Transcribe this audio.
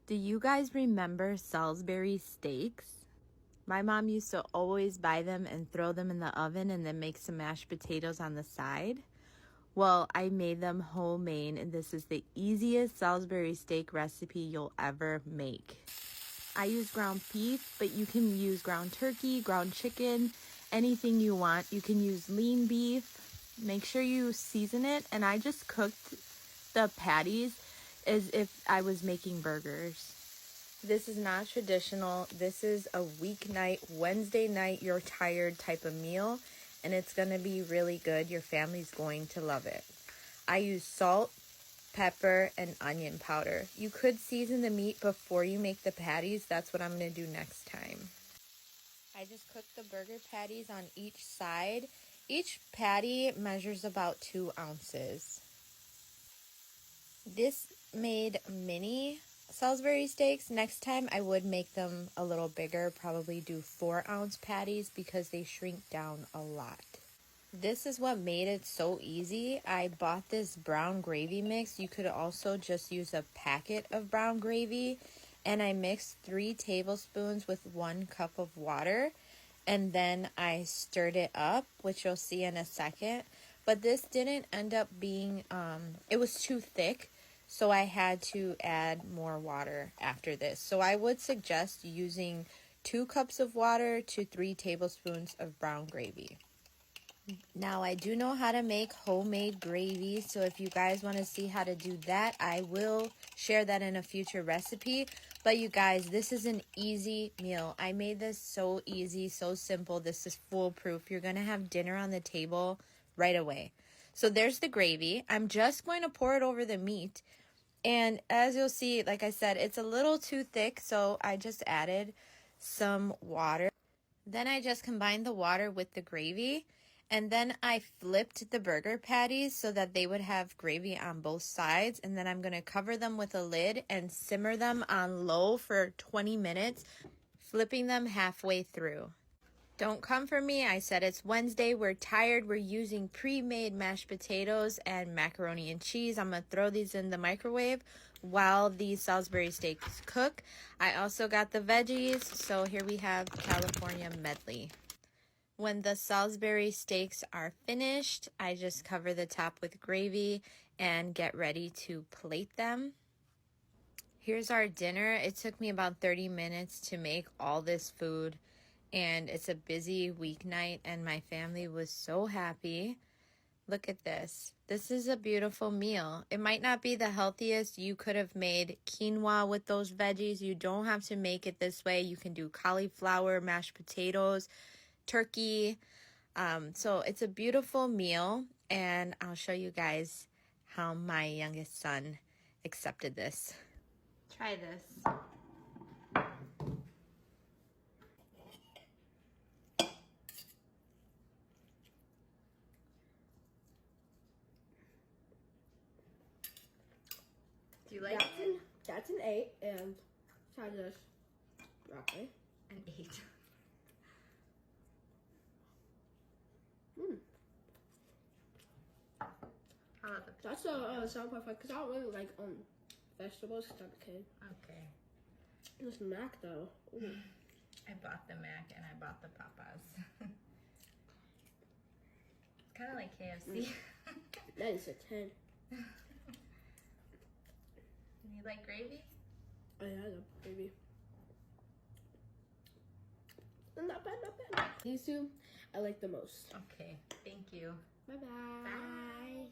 Do you guys remember Salisbury steaks? My mom used to always buy them and throw them in the oven and then make some mashed potatoes on the side. Well, I made them homemade, and this is the easiest Salisbury steak recipe you'll ever make. I use ground beef, but you can use ground turkey, ground chicken, anything you want. You can use lean beef. Make sure you season it, and I just cooked the patties as if I was making burgers. This is not traditional. This is a weeknight, Wednesday night, you're tired type of meal, and it's going to be really good. Your family's going to love it. I use salt, pepper, and onion powder. You could season the meat before you make the patties. That's what I'm going to do next time. I just cooked the burger patties on each side. Each patty measures about 2 ounces. This made mini Salisbury steaks. Next time I would make them a little bigger, probably do 4-ounce patties because they shrink down a lot. This is what made it so easy. I bought this brown gravy mix. You could also just use a packet of brown gravy, and I mixed 3 tablespoons with 1 cup of water, and then I stirred it up, which you'll see in a second. But this didn't end up being, it was too thick, so I had to add more water after this. So I would suggest using 2 cups of water to 3 tablespoons of brown gravy. Now, I do know how to make homemade gravy, so if you guys want to see how to do that, I will share that in a future recipe. But you guys, this is an easy meal. I made this so easy, so simple. This is foolproof. You're going to have dinner on the table right away. So there's the gravy. I'm just going to pour it over the meat. And as you'll see, like I said, it's a little too thick, so I just added some water. Then I just combined the water with the gravy. And then I flipped the burger patties so that they would have gravy on both sides. And then I'm going to cover them with a lid and simmer them on low for 20 minutes, flipping them halfway through. Don't come for me. I said it's Wednesday. We're tired. We're using pre-made mashed potatoes and macaroni and cheese. I'm going to throw these in the microwave while these Salisbury steaks cook. I also got the veggies. So here we have California medley. When the Salisbury steaks are finished, I just cover the top with gravy and get ready to plate them. Here's our dinner. It took me about 30 minutes to make all this food, and it's a busy weeknight, and my family was so happy. Look at this. This is a beautiful meal. It might not be the healthiest. You could have made quinoa with those veggies. You don't have to make it this way. You can do cauliflower, mashed potatoes, turkey. So it's a beautiful meal, and I'll show you guys how my youngest son accepted this. Try this. Do you like it? That's an 8, and try this broccoli. An 8. That's a 7.5 because I don't really like vegetables because I'm a kid. Okay. This mac though. Ooh. I bought the mac and I bought the papas. It's kind of like KFC. That is a 10. You like gravy? Oh yeah, I love gravy. Not bad, not bad. These two, I like the most. Okay, thank you. Bye-bye. Bye.